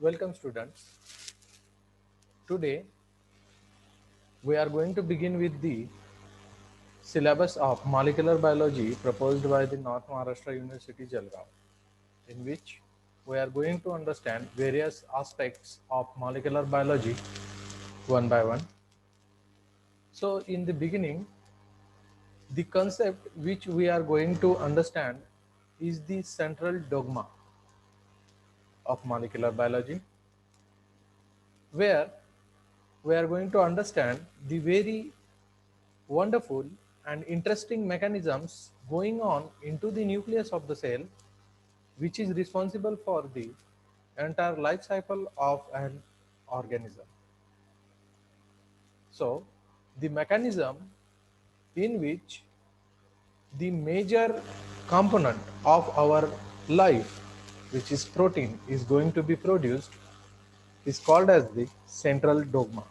Welcome students. Today we are going to begin with the syllabus of molecular biology proposed by the North Maharashtra University Jalgaon, in which we are going to understand various aspects of molecular biology one by one. So in the beginning, the concept which we are going to understand is the central dogma of molecular biology, where we are going to understand the very wonderful and interesting mechanisms going on into the nucleus of the cell, which is responsible for the entire life cycle of an organism. So the mechanism in which the major component of our life, which is protein, is going to be produced is called as the central dogma.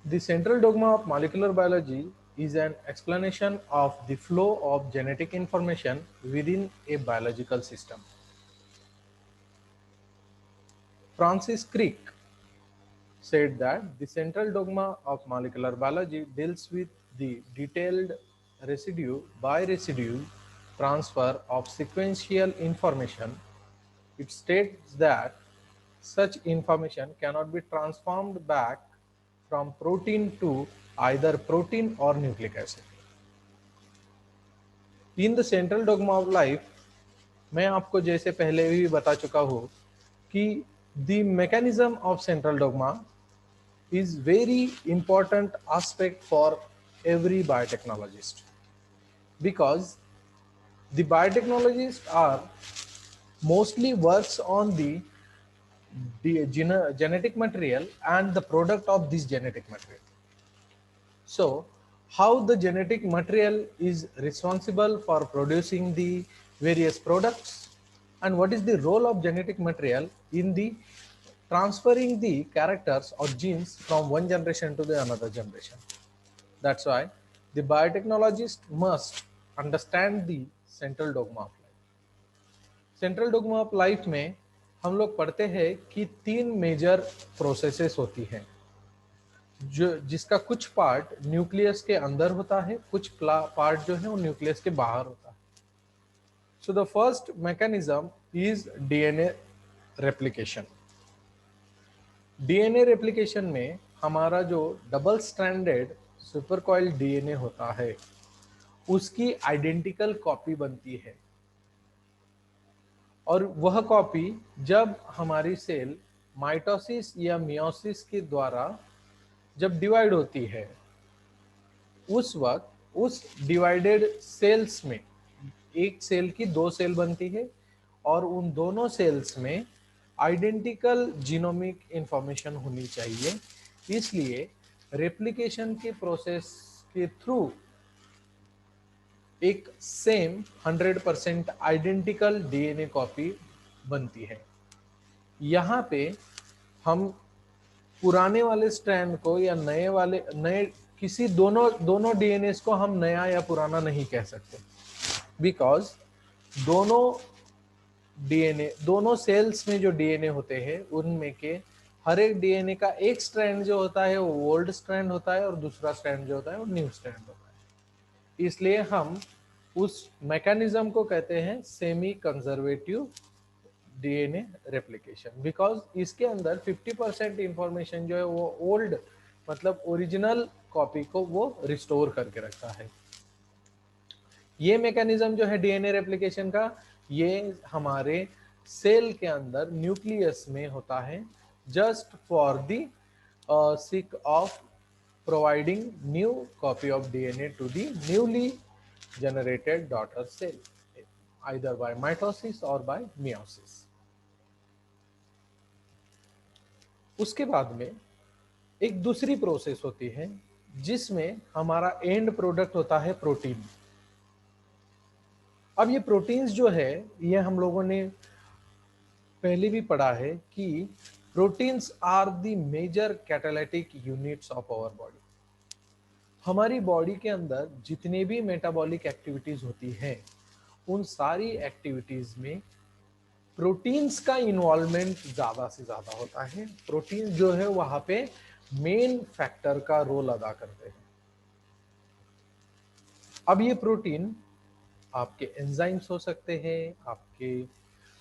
The central dogma of molecular biology is an explanation of the flow of genetic information within a biological system. Francis Crick said that the central dogma of molecular biology deals with the detailed residue by residue transfer of sequential information. It states that such information cannot be transformed back from protein to either protein or nucleic acid. In the central dogma of life, मैं आपको जैसे पहले भी बता चुका हूँ कि the mechanism of central dogma is very important aspect for every biotechnologist, because the biotechnologists are mostly works on the genetic material and the product of this genetic material. So how the genetic material is responsible for producing the various products, and what is the role of genetic material in the transferring the characters or genes from one generation to the another generation. That's why the biotechnologist must understand the central dogma of life. Central dogma of life में हम लोग पढ़ते हैं कि 3 major processes होती हैं, जो जिसका कुछ पार्ट न्यूक्लियस के अंदर होता है, कुछ पार्ट जो है वो न्यूक्लियस के बाहर होता है. So the first mechanism is DNA replication. DNA replication में हमारा जो डबल स्ट्रैंडेड सुपरकॉइल डीएनए होता है उसकी आइडेंटिकल कॉपी बनती है, और वह कॉपी जब हमारी सेल माइटोसिस या मियोसिस के द्वारा जब डिवाइड होती है, उस वक्त उस डिवाइडेड सेल्स में एक सेल की 2 सेल बनती है, और उन दोनों सेल्स में आइडेंटिकल जीनोमिक इंफॉर्मेशन होनी चाहिए. इसलिए रेप्लिकेशन के प्रोसेस के थ्रू एक सेम 100% आइडेंटिकल डीएनए कॉपी बनती है. यहाँ पे हम पुराने वाले स्ट्रैंड को या नए किसी दोनों डीएनए को हम नया या पुराना नहीं कह सकते, बिकॉज दोनों सेल्स में जो डीएनए होते हैं उनमें के हर एक डीएनए का एक स्ट्रैंड जो होता है वो ओल्ड स्ट्रैंड होता है और दूसरा स्ट्रैंड जो होता है वो न्यू स्ट्रैंड होता है. इसलिए हम उस मैकेनिज्म को कहते हैं semi conservative DNA replication, because इसके अंदर 50% इंफॉर्मेशन जो है वो ओल्ड मतलब ओरिजिनल कॉपी को वो रिस्टोर करके रखता है. ये मैकेनिज्म जो है डीएनए रेप्लिकेशन का, ये हमारे सेल के अंदर न्यूक्लियस में होता है, just for the sake of providing new copy of DNA to the newly generated daughter cell, either by mitosis or by meiosis. उसके बाद में एक दूसरी प्रोसेस होती है जिसमें हमारा एंड प्रोडक्ट होता है प्रोटीन. अब ये प्रोटीन्स जो है ये हम लोगों ने पहले भी पढ़ा है कि proteins are the major catalytic units of our body. हमारी बॉडी के अंदर जितने भी मेटाबॉलिक एक्टिविटीज होती हैं उन सारी एक्टिविटीज में प्रोटीन्स का इन्वॉल्वमेंट ज्यादा से ज्यादा होता है। प्रोटीन जो है वहां पे मेन फैक्टर का रोल अदा करते हैं। अब ये प्रोटीन आपके एंजाइम्स हो सकते हैं, आपके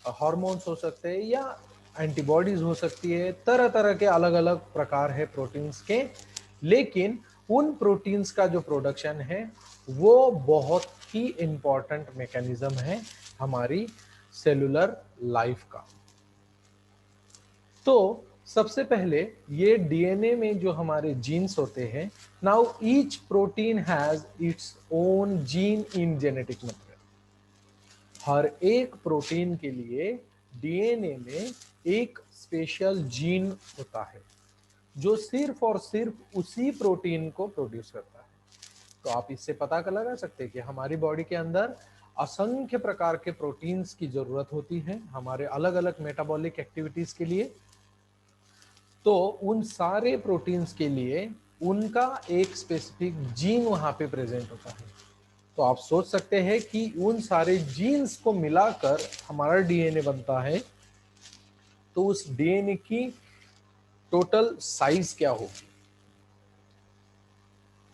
हार्मोन्स हो सकते हैं, या एंटीबॉडीज हो सकती है। तरह तरह के अलग अलग प्रकार है प्रोटीन्स के, लेकिन उन प्रोटीन्स का जो प्रोडक्शन है वो बहुत ही इंपॉर्टेंट मैकेनिज्म है हमारी सेलुलर लाइफ का। तो सबसे पहले ये डीएनए में जो हमारे जीन्स होते हैं, now each protein has its own gene in genetic material. हर एक प्रोटीन के लिए डीएनए में एक स्पेशल जीन होता है जो सिर्फ और सिर्फ उसी प्रोटीन को प्रोड्यूस करता है। तो आप इससे पता कर लगा सकते हैं कि हमारी बॉडी के अंदर असंख्य प्रकार के प्रोटीन्स की जरूरत होती है हमारे अलग अलग मेटाबॉलिक एक्टिविटीज के लिए। तो उन सारे प्रोटीन्स के लिए उनका एक स्पेसिफिक जीन वहां पे प्रेजेंट होता है। तो आप सोच सकते हैं कि उन सारे जीन्स को मिलाकर हमारा डीएनए बनता है, तो उस डीएनए की टोटल साइज क्या होगी,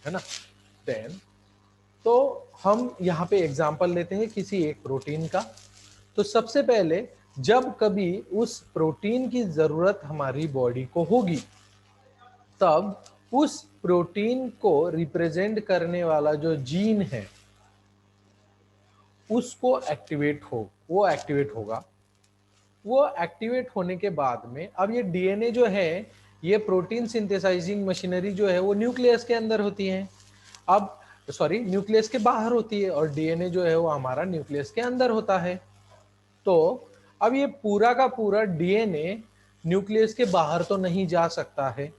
है ना। देन तो हम यहाँ पे एग्जांपल लेते हैं किसी एक प्रोटीन का। तो सबसे पहले जब कभी उस प्रोटीन की जरूरत हमारी बॉडी को होगी, तब उस प्रोटीन को रिप्रेजेंट करने वाला जो जीन है उसको वो एक्टिवेट होगा। वो एक्टिवेट होने के बाद में अब ये डीएनए जो है, ये प्रोटीन सिंथेसाइजिंग मशीनरी जो है वो न्यूक्लियस के अंदर होती है। अब सॉरी, न्यूक्लियस के बाहर होती है, और डीएनए जो है वो हमारा न्यूक्लियस के अंदर होता है। तो अब ये पूरा का पूरा डीएनए न्यूक्लियस के बाहर तो नहीं जा सकता है,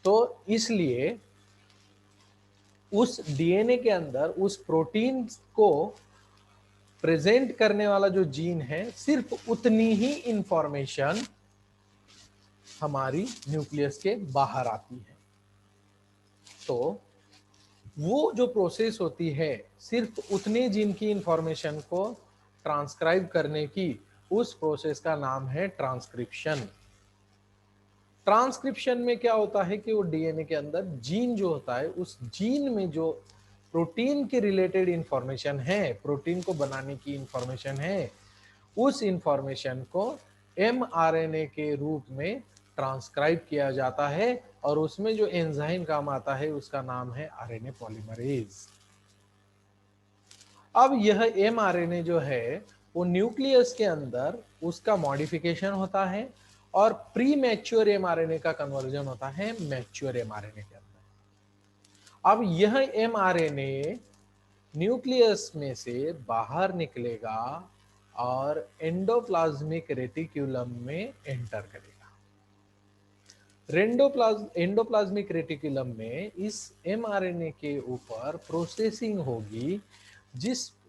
तो इसलिए उस डीएनए के अंदर उस प्रोटीन को प्रेजेंट करने वाला जो जीन है, सिर्फ उतनी ही इंफॉर्मेशन हमारी न्यूक्लियस के बाहर आती है। तो वो जो प्रोसेस होती है सिर्फ उतने जीन की इंफॉर्मेशन को ट्रांसक्राइब करने की, उस प्रोसेस का नाम है ट्रांसक्रिप्शन। ट्रांसक्रिप्शन में क्या होता है कि वो डीएनए के अंदर जीन जो होता है, उस जीन में जो प्रोटीन के रिलेटेड इंफॉर्मेशन है, प्रोटीन को बनाने की इंफॉर्मेशन है, उस इंफॉर्मेशन को एमआरएनए के रूप में ट्रांसक्राइब किया जाता है, और उसमें जो एंजाइम काम आता है उसका नाम है आरएनए पॉलीमरेज। अब यह एमआरएनए जो है वो न्यूक्लियस के अंदर उसका मॉडिफिकेशन होता है, और प्री मैच्योर एमआरएनए का कन्वर्जन होता है मैच्योर एमआरएनए के अंदर। अब यह एमआरएनए न्यूक्लियस में से बाहर निकलेगा और एंडोप्लाज्मिक रेटिक्यूलम में एंटर करेगा। एंडोप्लाज्मिक रेटिकुलम में इस एमआरएनए के ऊपर प्रोसेसिंग होगी,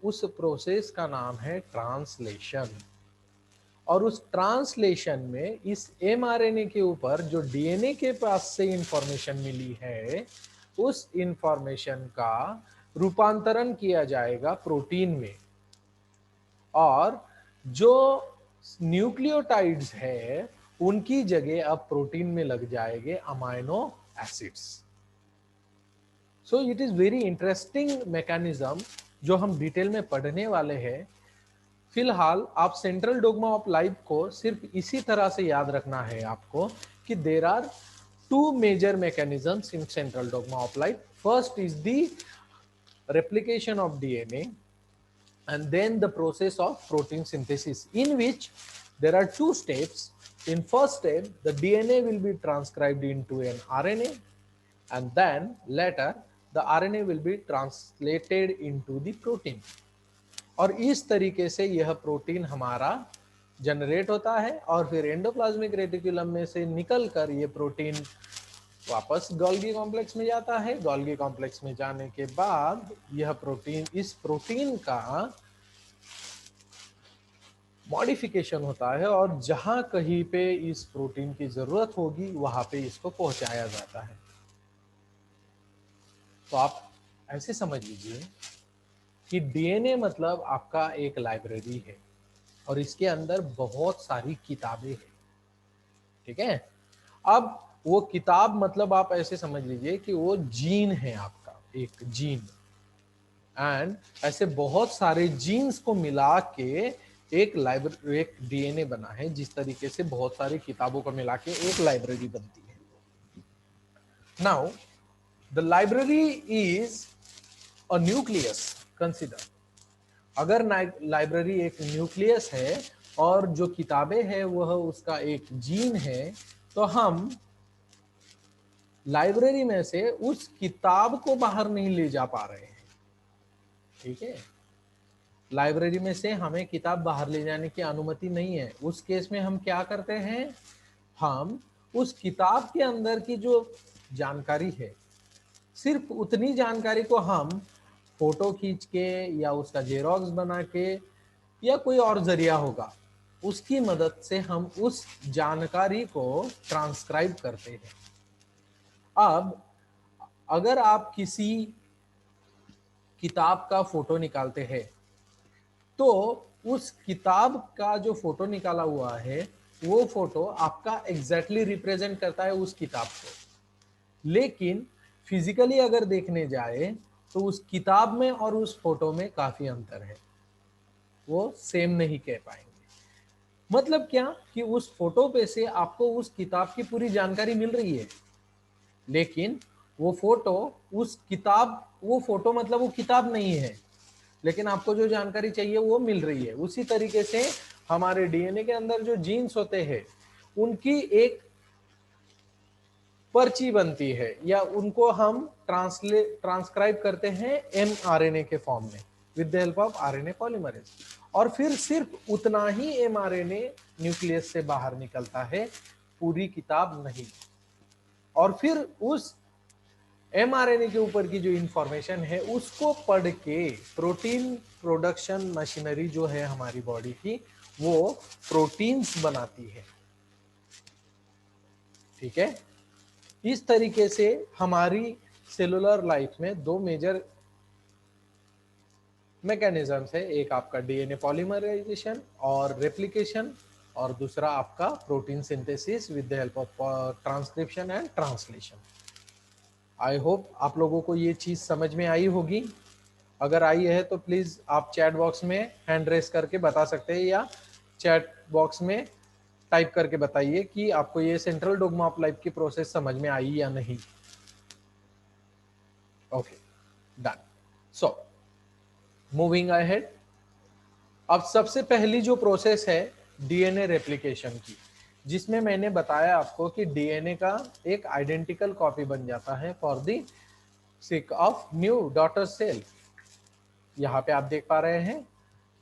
उस प्रोसेस का नाम है ट्रांसलेशन। और उस ट्रांसलेशन में इस एमआरएनए के ऊपर जो डीएनए के पास से इंफॉर्मेशन मिली है, उस इंफॉर्मेशन का रूपांतरण किया जाएगा प्रोटीन में, और जो न्यूक्लियोटाइड्स है उनकी जगह अब प्रोटीन में लग जाएंगे amino acids. So it is very interesting mechanism जो हम डिटेल में पढ़ने वाले हैं। फिलहाल आप सेंट्रल डोग्मा ऑफ लाइफ को सिर्फ इसी तरह से याद रखना है आपको कि there are two major mechanisms in central dogma of life. First is the replication of DNA, and then the process of protein synthesis, in which there are two steps. In first step, the DNA will be transcribed into an RNA, and then later the RNA will be translated into the protein. और इस तरीके से यह protein हमारा generate होता है, और फिर एंडोप्लाज्मिक रेटिकुलम में से निकलकर ये प्रोटीन वापस गोल्गी कॉम्प्लेक्स में जाता है। गोल्गी कॉम्प्लेक्स में जाने के बाद यह प्रोटीन, इस प्रोटीन का मॉडिफिकेशन होता है, और जहां कहीं पे इस प्रोटीन की जरूरत होगी वहां पे इसको पहुंचाया जाता है। तो आप ऐसे समझ लीजिए कि डीएनए मतलब आपका एक लाइब्रेरी है और इसके अंदर बहुत सारी किताबें हैं। ठीक है, अब वो किताब मतलब आप ऐसे समझ लीजिए कि वो जीन है, आपका एक जीन, एंड ऐसे बहुत सारे जीन्स को मिला के एक लाइब्रेरी, एक डीएनए बना है। जिस तरीके से बहुत सारी किताबों को मिला के एक लाइब्रेरी बनती है। Now the library is a nucleus, consider. अगर लाइब्रेरी एक न्यूक्लियस है और जो किताबें हैं वह उसका एक जीन है, तो हम लाइब्रेरी में से उस किताब को बाहर नहीं ले जा पा रहे हैं। ठीक है, लाइब्रेरी में से हमें किताब बाहर ले जाने की अनुमति नहीं है। उस केस में हम क्या करते हैं, हम उस किताब के अंदर की जो जानकारी है, सिर्फ उतनी जानकारी को हम फोटो खींच के या उसका जेरोक्स बना के या कोई और जरिया होगा, उसकी मदद से हम उस जानकारी को ट्रांसक्राइब करते हैं। अब अगर आप किसी किताब का फोटो निकालते हैं, तो उस किताब का जो फोटो निकाला हुआ है वो फोटो आपका एग्जैक्टली रिप्रेजेंट करता है उस किताब को। लेकिन फिजिकली अगर देखने जाए तो उस किताब में और उस फोटो में काफी अंतर है, वो सेम नहीं कह पाएंगे। मतलब क्या कि उस फोटो पे से आपको उस किताब की पूरी जानकारी मिल रही है, लेकिन वो फोटो उस किताब, वो फोटो मतलब वो किताब नहीं है, लेकिन आपको जो जानकारी चाहिए वो मिल रही है। उसी तरीके से हमारे डीएनए के अंदर जो जीन्स होते हैं उनकी एक पर्ची बनती है, या उनको हम ट्रांसक्राइब करते हैं एमआरएनए के फॉर्म में with the help of RNA polymerase. और फिर सिर्फ उतना ही एमआरएनए न्यूक्लियस से बाहर निकलता है, पूरी किताब नहीं। और फिर उस एमआरएनए के ऊपर की जो इंफॉर्मेशन है उसको पढ़ के प्रोटीन प्रोडक्शन मशीनरी जो है हमारी बॉडी की, वो प्रोटीन्स बनाती है। ठीक है, इस तरीके से हमारी सेलुलर लाइफ में दो मेजर मैकेनिज्म्स है, एक आपका डीएनए पॉलीमराइजेशन और रेप्लिकेशन, और दूसरा आपका protein synthesis with the help of transcription and translation. I hope आप लोगों को ये चीज समझ में आई होगी। अगर आई है तो प्लीज आप चैट बॉक्स में हैंड रेस करके बता सकते हैं, या चैट बॉक्स में टाइप करके बताइए कि आपको ये सेंट्रल डोग्मा ऑफ लाइफ की प्रोसेस समझ में आई या नहीं। Okay, done. So moving ahead, अब सबसे पहली जो प्रोसेस है डीएनए रेप्लिकेशन की, जिसमें मैंने बताया आपको कि डीएनए का एक आइडेंटिकल कॉपी बन जाता है for the sake of new daughter cell. यहाँ पे आप देख पा रहे हैं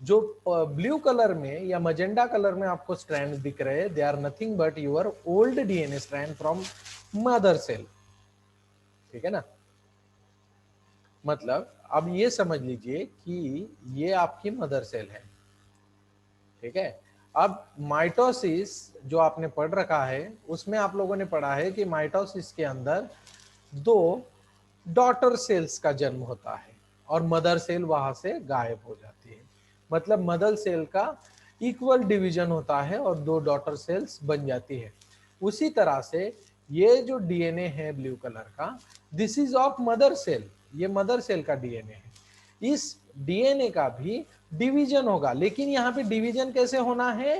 जो ब्लू कलर में या मजेंडा कलर में आपको स्ट्रैंड दिख रहे हैं, they are nothing but your old DNA strand from mother cell. ठीक है ना, मतलब अब ये समझ लीजिए कि ये आपकी मदर सेल है। ठीक है, अब माइटोसिस जो आपने पढ़ रखा है उसमें आप लोगों ने पढ़ा है कि माइटोसिस के अंदर दो डॉटर सेल्स का जन्म होता है और मदर सेल वहां से गायब हो जाती है। मतलब मदर सेल का इक्वल डिवीजन होता है और दो डॉटर सेल्स बन जाती है। उसी तरह से ये जो डीएनए है ब्लू कलर का, this is of mother cell, ये मदर सेल का डीएनए है। इस डीएनए का भी डिवीजन होगा, लेकिन यहाँ पे डिवीजन कैसे होना है,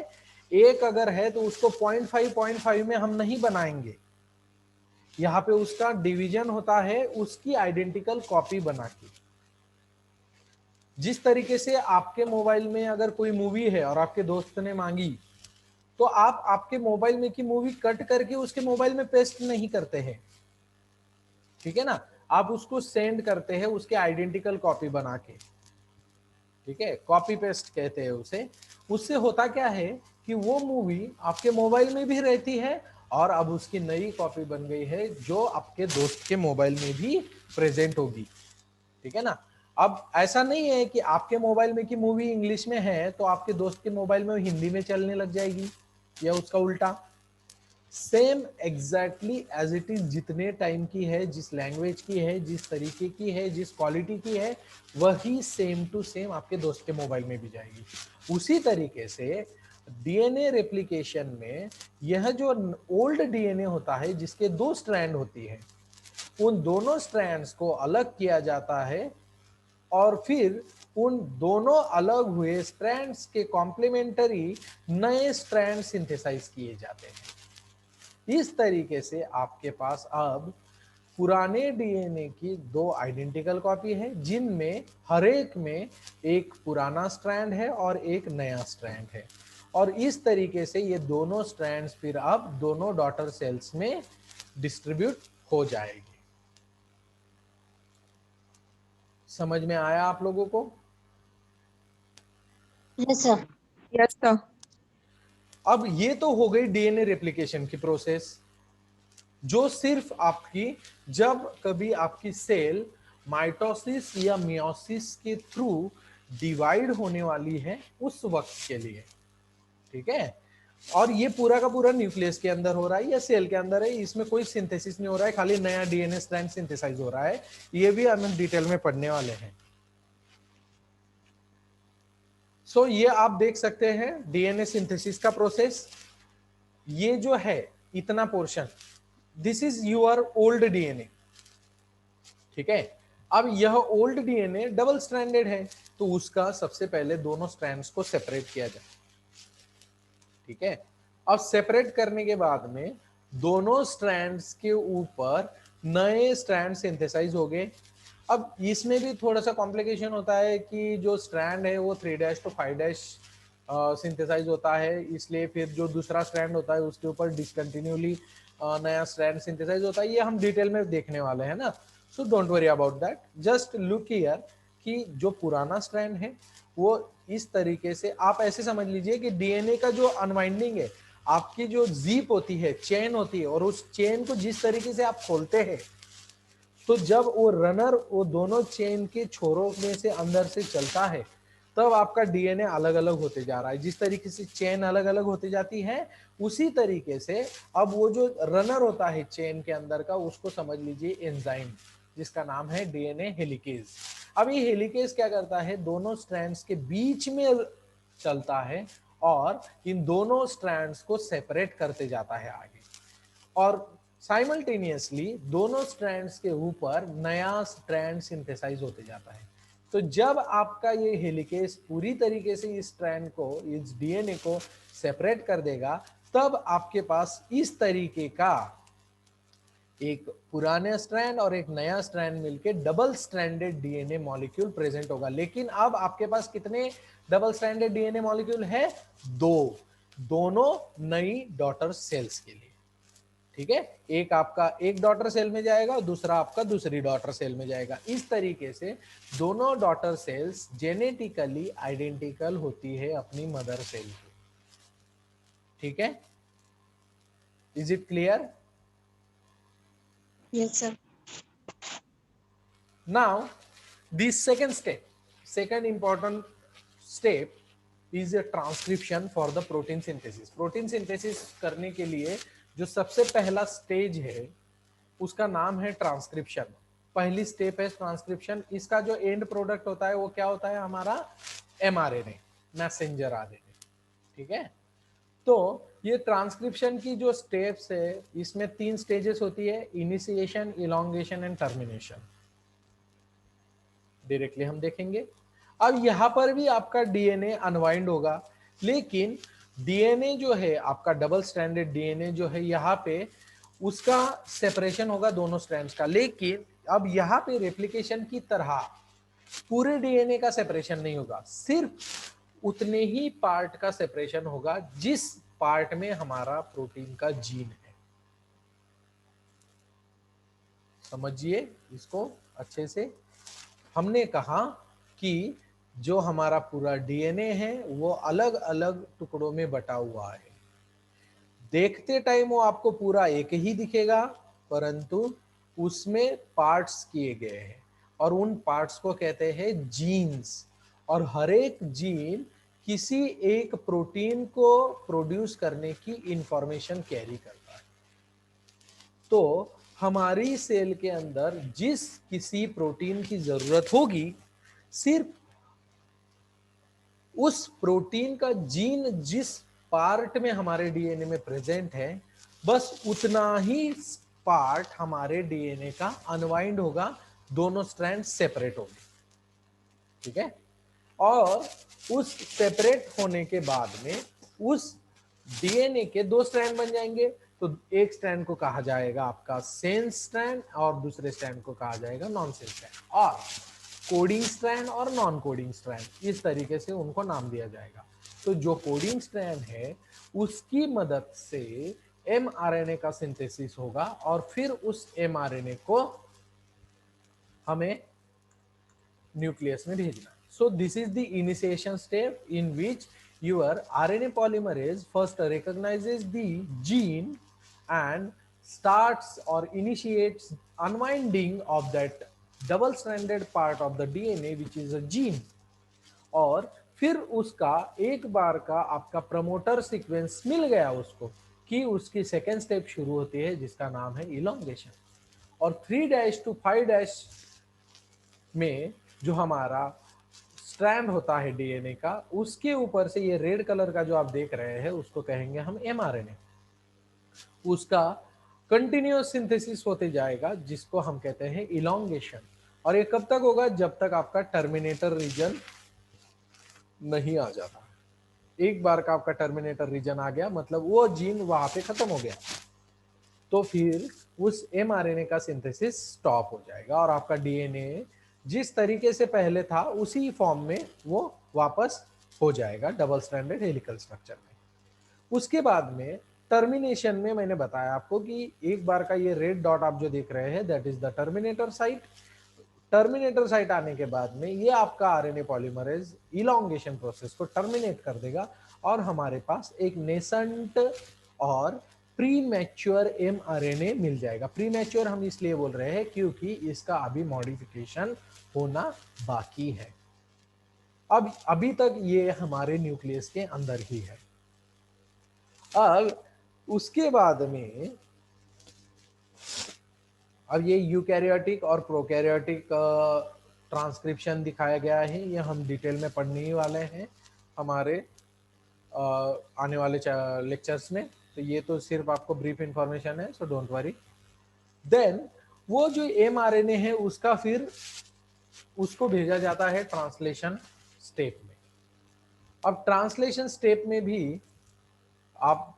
एक अगर है तो उसको 0.5 में हम नहीं बनाएंगे। यहाँ पे उसका डिवीजन होता है उसकी आइडेंटिकल कॉपी बना के। जिस तरीके से आपके मोबाइल में अगर कोई मूवी है और आपके दोस्त ने मांगी, तो आप आपके मोबाइल में की मूवी कट करके उसके मोबाइल में पेस्ट नहीं करते हैं। ठीक है ना, आप उसको सेंड करते हैं उसके आइडेंटिकल कॉपी बना के। ठीक है, कॉपी पेस्ट कहते हैं उसे। उससे होता क्या है कि वो मूवी आपके मोबाइल में भी रहती है और अब उसकी नई कॉपी बन गई है जो आपके दोस्त के मोबाइल में भी प्रेजेंट होगी। ठीक है ना, अब ऐसा नहीं है कि आपके मोबाइल में की मूवी इंग्लिश में है तो आपके दोस्त के मोबाइल में हिंदी में चलने लग जाएगी, या उसका उल्टा। Same exactly as it is, जितने टाइम की है, जिस लैंग्वेज की है, जिस तरीके की है, जिस क्वालिटी की है, वही सेम टू सेम आपके दोस्त के मोबाइल में भी जाएगी। उसी तरीके से डीएनए रेप्लिकेशन में यह जो ओल्ड डीएनए होता है जिसके 2 स्ट्रैंड होती है, उन दोनों स्ट्रैंड्स को अलग किया जाता है और फिर उन दोनों अलग हुए स्ट्रैंड्स के कॉम्प्लीमेंटरी नए स्ट्रैंड सिंथेसाइज किए जाते हैं। इस तरीके से आपके पास अब पुराने डीएनए की 2 आइडेंटिकल कॉपी है, जिनमें हर एक में एक पुराना स्ट्रैंड है और एक नया स्ट्रैंड है, और इस तरीके से ये दोनों स्ट्रैंड्स फिर अब दोनों डॉटर सेल्स में डिस्ट्रीब्यूट हो जाएगी। समझ में आया आप लोगों को? Yes sir. Yes sir. अब ये तो हो गई डीएनए रेप्लिकेशन की प्रोसेस, जो सिर्फ आपकी जब कभी आपकी सेल माइटोसिस या मियोसिस के थ्रू डिवाइड होने वाली है उस वक्त के लिए, ठीक है। और ये पूरा का पूरा न्यूक्लियस के अंदर हो रहा है या सेल के अंदर है, इसमें कोई सिंथेसिस नहीं हो रहा है, खाली नया डीएनए स्ट्रैंड सिंथेसाइज हो रहा है। ये भी हम डिटेल में पढ़ने वाले हैं। सो ये आप देख सकते हैं डीएनए सिंथेसिस का प्रोसेस। ये जो है इतना portion, this is your old DNA, ठीक है। अब यह ओल्ड डीएनए डबल स्ट्रैंडेड है, तो उसका सबसे पहले दोनों स्ट्रैंड्स को सेपरेट किया जाए, ठीक है। अब सेपरेट करने के बाद में दोनों स्ट्रैंड्स के ऊपर नए स्ट्रैंड सिंथेसाइज हो गए। अब इसमें भी थोड़ा सा कॉम्प्लिकेशन होता है कि जो स्ट्रैंड है वो 3' to 5' सिंथेसाइज होता है, इसलिए फिर जो दूसरा स्ट्रैंड होता है उसके ऊपर डिसकंटिन्यूली नया स्ट्रैंड सिंथेसाइज होता है। ये हम डिटेल में देखने वाले हैं ना, so don't worry about that, just look here कि जो पुराना स्ट्रैंड है वो इस तरीके से आप ऐसे समझ लीजिए कि डीएनए का जो अनवाइंडिंग है, आपकी जो जीप होती है, चेन होती है, और उस चेन को जिस तरीके से आप खोलते हैं, तो जब वो रनर वो दोनों चेन के छोरों में से अंदर से चलता है, तब आपका डीएनए अलग अलग होते जा रहा है। जिस तरीके से चेन अलग अलग होती जाती है, उसी तरीके से अब वो जो रनर होता है चेन के अंदर का, उसको समझ लीजिए एंजाइम, जिसका नाम है डीएनए हेलिकेज। अब ये हेलिकेज क्या करता है, दोनों स्ट्रैंड्स के बीच में चलता है और इन दोनों स्ट्रैंड्स को सेपरेट करते जाता है आगे, और साइमल्टेनियसली दोनों स्ट्रैंड्स के ऊपर नया स्ट्रैंड सिंथेसाइज होते जाता है। तो जब आपका ये हेलिकेज पूरी तरीके से इस स्ट्रैंड को, इस डीएनए को सेपरेट कर देगा, तब आपके पास इस तरीके का एक पुराना स्ट्रैंड और एक नया स्ट्रैंड मिलके double stranded DNA molecule present होगा। लेकिन अब आपके पास कितने डबल स्ट्रैंडेड डीएनए मॉलिक्यूल है? 2, दोनों नई डॉटर सेल्स के लिए, ठीक है। एक आपका एक डॉटर सेल में जाएगा, दूसरा आपका दूसरी डॉटर सेल में जाएगा। इस तरीके से दोनों डॉटर सेल्स जेनेटिकली आइडेंटिकल होती है अपनी मदर सेल की, ठीक है। Is it clear? Yes sir. Now, the second important step is a transcription for the protein synthesis. Protein synthesis करने के लिए जो सबसे पहला स्टेज है उसका नाम है ट्रांसक्रिप्शन। पहली स्टेप है ट्रांसक्रिप्शन। इसका जो एंड प्रोडक्ट होता है वो क्या होता है? हमारा mRNA, मैसेंजर आरएनए, ठीक है। तो ये ट्रांसक्रिप्शन की जो स्टेप्स है, इसमें 3 स्टेजेस होती है, initiation, elongation and termination. Directly हम देखेंगे। अब यहां पर भी आपका डीएनए अनवाइंड होगा, लेकिन डीएनए जो है आपका डबल स्ट्रैंडेड डीएनए जो है, यहाँ पे उसका सेपरेशन होगा दोनों स्ट्रैंड्स का। लेकिन अब यहाँ पे रेप्लिकेशन की तरह पूरे डीएनए का सेपरेशन नहीं होगा, सिर्फ उतने ही पार्ट का सेपरेशन होगा जिस पार्ट में हमारा प्रोटीन का जीन है। समझिए इसको अच्छे से। हमने कहा कि जो हमारा पूरा डीएनए है वो अलग अलग टुकड़ों में बटा हुआ है। देखते टाइम वो आपको पूरा एक ही दिखेगा, परंतु उसमें पार्ट्स किए गए हैं, और उन पार्ट्स को कहते हैं जीन्स। और हर एक जीन किसी एक प्रोटीन को प्रोड्यूस करने की इंफॉर्मेशन कैरी करता है। तो हमारी सेल के अंदर जिस किसी प्रोटीन की जरूरत होगी, सिर्फ उस प्रोटीन का जीन जिस पार्ट में हमारे डीएनए में प्रेजेंट है, बस उतना ही पार्ट हमारे डीएनए का अनवाइंड होगा, दोनों स्ट्रैंड सेपरेट होंगे। ठीक है, और उस सेपरेट होने के बाद में उस डीएनए के दो स्ट्रैंड बन जाएंगे। तो एक स्ट्रैंड को कहा जाएगा आपका सेंस स्ट्रैंड और दूसरे स्ट्रैंड को कहा जाएगा नॉन सेंस स्ट्रैंड, और कोडिंग स्ट्रैंड और नॉन कोडिंग स्ट्रैंड, इस तरीके से उनको नाम दिया जाएगा। तो जो कोडिंग स्ट्रैंड है उसकी मदद से एमआरएनए का सिंथेसिस होगा और फिर उस एमआरएनए को हमें न्यूक्लियस में भेजना। So this is the initiation step in which your RNA polymerase first recognizes the gene and starts or initiates unwinding of that double stranded part of the DNA which is a gene, और फिर उसका एक बार का आपका promoter sequence मिल गया उसको कि उसकी सेकेंड स्टेप शुरू होती है जिसका नाम है इलोंगेशन। और 3' to 5' में जो हमारा स्ट्रैंड होता है डीएनए का, उसके ऊपर से ये रेड कलर का जो आप देख रहे हैं उसको कहेंगे हम एमआरएनए। उसका कंटिन्यूअस सिंथेसिस होते जाएगा जिसको हम कहते हैं इलोंगेशन। और ये कब तक होगा? जब तक आपका टर्मिनेटर रीजन नहीं आ जाता। एक बार का आपका टर्मिनेटर रीजन आ गया मतलब वो जीन वहां पे खत्म हो गया, तो फिर उस एमआरएनए का सिंथेसिस स्टॉप हो जाएगा और आपका डीएनए जिस तरीके से पहले था उसी फॉर्म में वो वापस हो जाएगा डबल स्ट्रैंडेड हेलिकल स्ट्रक्चर में। उसके बाद में टर्मिनेशन में मैंने बताया आपको कि एक बार का ये रेड डॉट आप जो देख रहे हैं that is the terminator site. Terminator site आने के बाद में ये आपका आरएनए पॉलीमरेज इलोंगेशन प्रोसेस को टर्मिनेट कर देगा और हमारे पास एक नेसेंट और प्री मैच्योर एमआरएनए मिल जाएगा। प्री मैच्योर हम इसलिए बोल रहे हैं क्योंकि इसका अभी मॉडिफिकेशन होना बाकी है। अब अभी तक ये हमारे न्यूक्लियस के अंदर ही है। अब उसके बाद में अब ये यूकैरियोटिक और प्रोकैरियोटिक ट्रांसक्रिप्शन दिखाया गया है, ये हम डिटेल में पढ़ने ही वाले हैं हमारे आने वाले लेक्चर्स में। तो ये तो सिर्फ आपको ब्रीफ इंफॉर्मेशन है, सो डोंट वरी। देन वो जो एमआरएनए है उसका फिर उसको भेजा जाता है ट्रांसलेशन स्टेप में। अब ट्रांसलेशन स्टेप में भी आप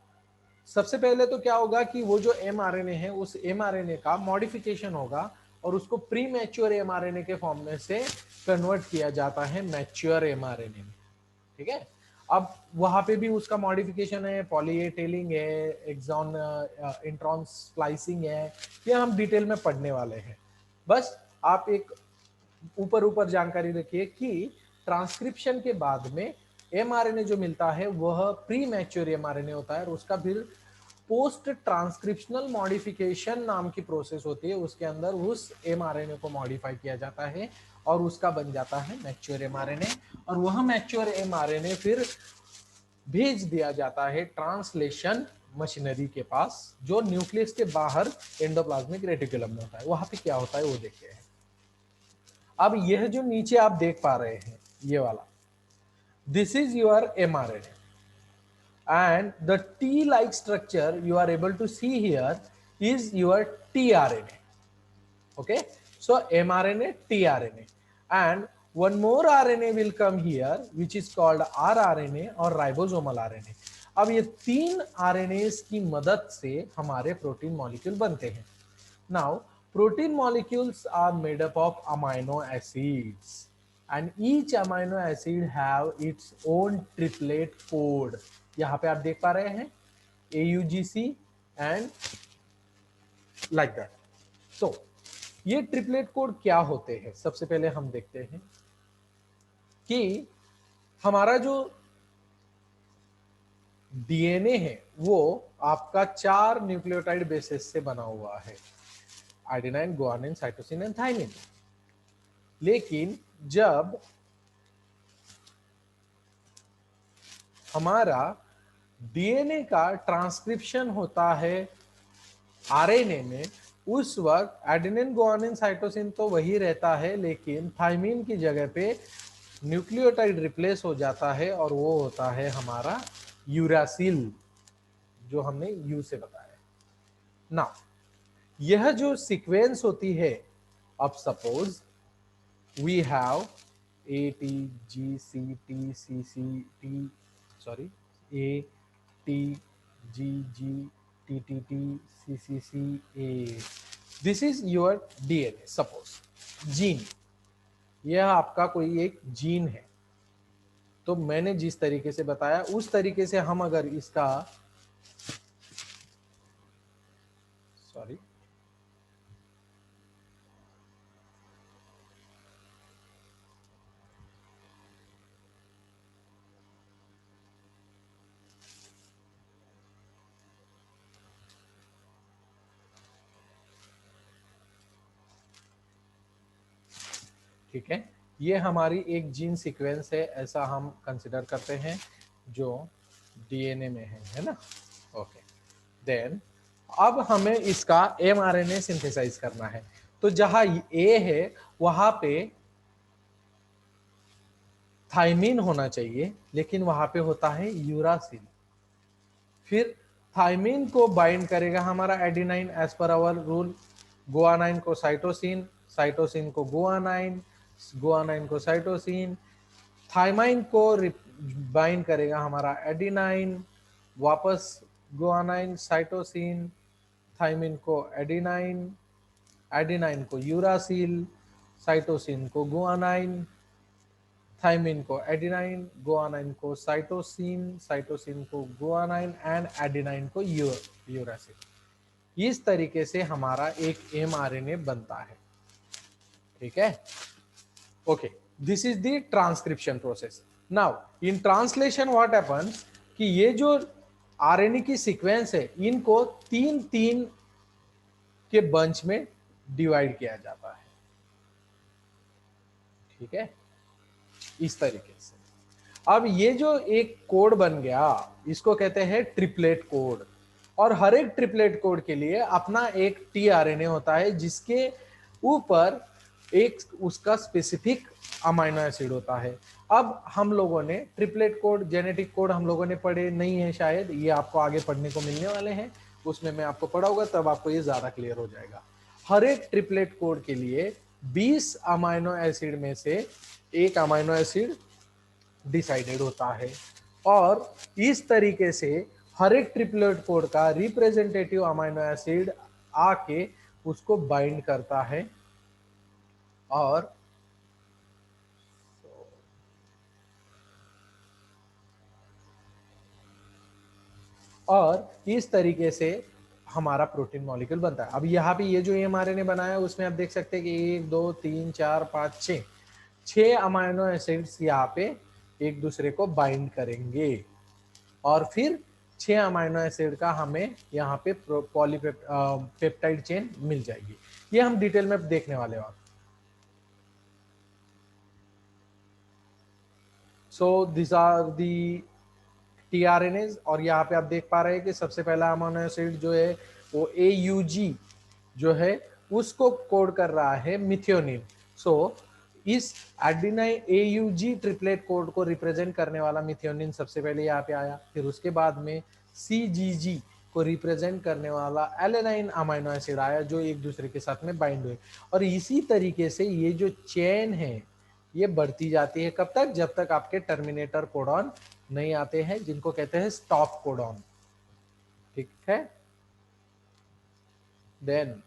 सबसे पहले तो क्या होगा कि वो जो एमआरएनए है उस एमआरएनए का मॉडिफिकेशन होगा और उसको प्री मैच्योर एमआरएनए के फॉर्म में से कन्वर्ट किया जाता है मैच्योर एमआरएनए में। ठीक है, अब वहां पे भी उसका मॉडिफिकेशन है, पॉली ए टेलिंग है, एक्सॉन इंट्रॉन स्प्लाइसिंग है, ये हम डिटेल में पढ़ने वाले हैं। बस आप एक ऊपर ऊपर जानकारी रखिए कि ट्रांसक्रिप्शन के बाद में एमआरएनए जो मिलता है वह प्री मैच्योर एमआरएनए होता है और उसका फिर पोस्ट ट्रांसक्रिप्शनल मॉडिफिकेशन नाम की प्रोसेस होती है, उसके अंदर उस एमआरएनए को मॉडिफाई किया जाता है और उसका बन जाता है मैच्योर एमआरएनए। और वह मैच्योर एमआरएनए फिर भेज दिया जाता है ट्रांसलेशन मशीनरी के पास जो न्यूक्लियस के बाहर एंडोप्लाज्मिक रेटिकुलम में होता है। वहां पे क्या होता है वो देखते हैं। अब यह जो नीचे आप देख पा रहे हैं ये वाला, this is your mRNA and the T like structure you are able to see here is your tRNA. Okay, so mRNA, tRNA, and one more RNA will come here which is called rRNA or ribosomal RNA. अब ये तीन RNAs की मदद से हमारे protein molecule बनते हैं। Now protein molecules are made up of amino acids and each amino acid have its own triplet code. यहाँ पे आप देख पा रहे हैं AUGC एंड लाइक दैट। तो ये ट्रिपलेट कोड क्या होते हैं? सबसे पहले हम देखते हैं कि हमारा जो डीएनए है वो आपका 4 न्यूक्लियोटाइड बेसिस से बना हुआ है, arginine, guanine, cytosine and thymine. लेकिन जब हमारा डीएनए का ट्रांसक्रिप्शन होता है आरएनए में उस वक्त एडेनिन गुआनिन साइटोसिन तो वही रहता है, लेकिन थाइमिन की जगह पे न्यूक्लियोटाइड रिप्लेस हो जाता है और वो होता है हमारा यूरासिल, जो हमने यू से बताया ना। यह जो सीक्वेंस होती है, अब suppose we have A T G C T C C T, sorry, A T G G T T T C C C A, this is your DNA. Suppose gene, यह आपका कोई एक जीन है, तो मैंने जिस तरीके से बताया उस तरीके से हम अगर इसका, सॉरी, ठीक है, ये हमारी एक जीन सीक्वेंस है, ऐसा हम कंसिडर करते हैं जो डीएनए में है ना। ओके, देन अब हमें इसका एमआरएनए सिंथेसाइज करना है, तो जहां ए है वहां पे थाइमिन होना चाहिए, लेकिन वहां पे होता है यूरासिल। फिर थाइमिन को बाइंड करेगा हमारा adenine as per our rule, guanine को साइटोसिन, साइटोसिन को गुआनाइन, गुआनाइन को साइटोसिन, थाइमाइन को बाइंड करेगा हमारा एडिनाइन, वापस गुआनाइन साइटोसिन, थाइमिन को एडिनाइन, एडिनाइन को यूरासिल, साइटोसिन को गुआनाइन, थाइमिन को एडिनाइन, गुआनाइन को साइटोसिन, साइटोसिन को गुआनाइन एंड एडिनाइन को यूरासिल। इस तरीके से हमारा एक एमआरएनए बनता है, ठीक है। Okay, this is the transcription process. Now in translation what happens कि ये जो आरएनए की सीक्वेंस है, इनको तीन तीन के बंच में डिवाइड किया जाता है, ठीक है, इस तरीके से। अब ये जो एक कोड बन गया, इसको कहते हैं ट्रिपलेट कोड, और हर एक ट्रिपलेट कोड के लिए अपना एक टीआरएनए होता है, जिसके ऊपर एक उसका स्पेसिफिक अमाइनो एसिड होता है। अब हम लोगों ने ट्रिपलेट कोड, जेनेटिक कोड हम लोगों ने पढ़े नहीं है शायद, ये आपको आगे पढ़ने को मिलने वाले हैं, उसमें मैं आपको पढ़ाऊंगा, तब आपको ये ज्यादा क्लियर हो जाएगा। हर एक ट्रिपलेट कोड के लिए 20 अमाइनो एसिड में से एक अमाइनो एसिड डिसाइडेड होता है, और इस तरीके से हर एक ट्रिपलेट कोड का रिप्रेजेंटेटिव अमाइनो एसिड आके उसको बाइंड करता है, और इस तरीके से हमारा प्रोटीन मॉलिक्यूल बनता है। अब यहाँ पे ये जो एमआरएनए बनाया है, उसमें आप देख सकते हैं कि 1 2 3 4 5 6 6 अमाइनो एसिड्स यहाँ पे एक दूसरे को बाइंड करेंगे, और फिर 6 अमाइनो एसिड का हमें यहाँ पे पॉलीपेप्टाइड चेन मिल जाएगी। ये हम डिटेल में देखने वाले हैं। सो दिस आर दी टीआरएनएज, और यहाँ पे आप देख पा रहे हैं कि सबसे पहला अमाइनो एसिड जो है वो AUG जो है उसको कोड कर रहा है मिथियोनिन। सो इस एडिनाइन AUG ट्रिपलेट कोड को रिप्रेजेंट करने वाला मिथियोनिन सबसे पहले यहाँ पे आया, फिर उसके बाद में CGG को रिप्रेजेंट करने वाला एलेनाइन अमाइनो एसिड आया, जो एक दूसरे के साथ में बाइंड हुए, और इसी तरीके से ये जो चेन है ये बढ़ती जाती है, कब तक, जब तक आपके टर्मिनेटर कोडॉन नहीं आते हैं, जिनको कहते हैं स्टॉप कोडॉन, ठीक है। Then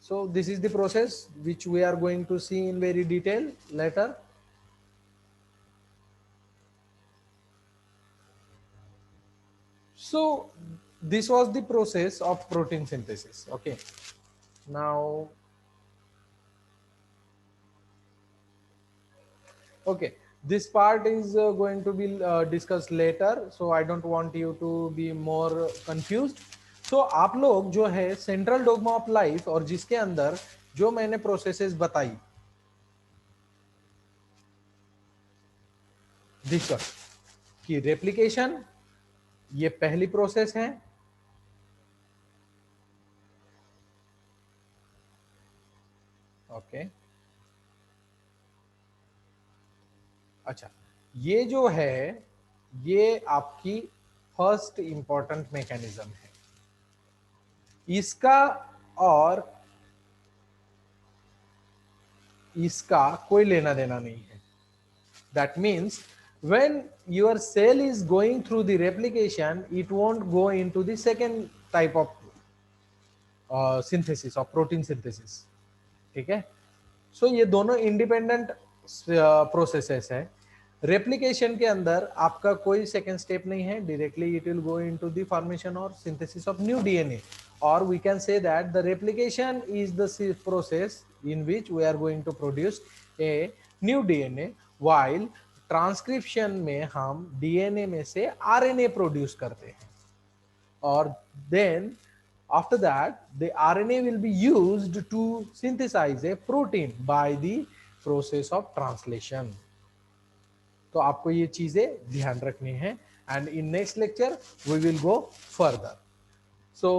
so this is the process which we are going to see in very detail later. So this was the process of protein synthesis. Okay, now, okay, this part is going to be discussed later, so I don't want you to be more confused. So आप लोग जो है central dogma of life, और जिसके अंदर जो मैंने processes बताई, दिस की रेप्लिकेशन, ये पहली प्रोसेस है, ओके, अच्छा, ये जो है ये आपकी फर्स्ट इंपॉर्टेंट मैकेनिज्म है। इसका और इसका कोई लेना देना नहीं है। That means when your cell is going through the replication, it won't go into the second type of synthesis of protein synthesis, ठीक है। सो ये दोनों इंडिपेंडेंट प्रोसेसेस है। रेप्लिकेशन के अंदर आपका कोई सेकेंड स्टेप नहीं है, directly it will go into the formation और सिंथेसिस ऑफ न्यू डीएनए, और we can say that the replication is the process in which we are going to produce a new DNA, while transcription में हम DNA में से RNA produce करते हैं, और then after that the RNA will be used to synthesize a protein by the process of translation। तो आपको ये चीजें ध्यान रखनी है, and in next lecture we will go further। So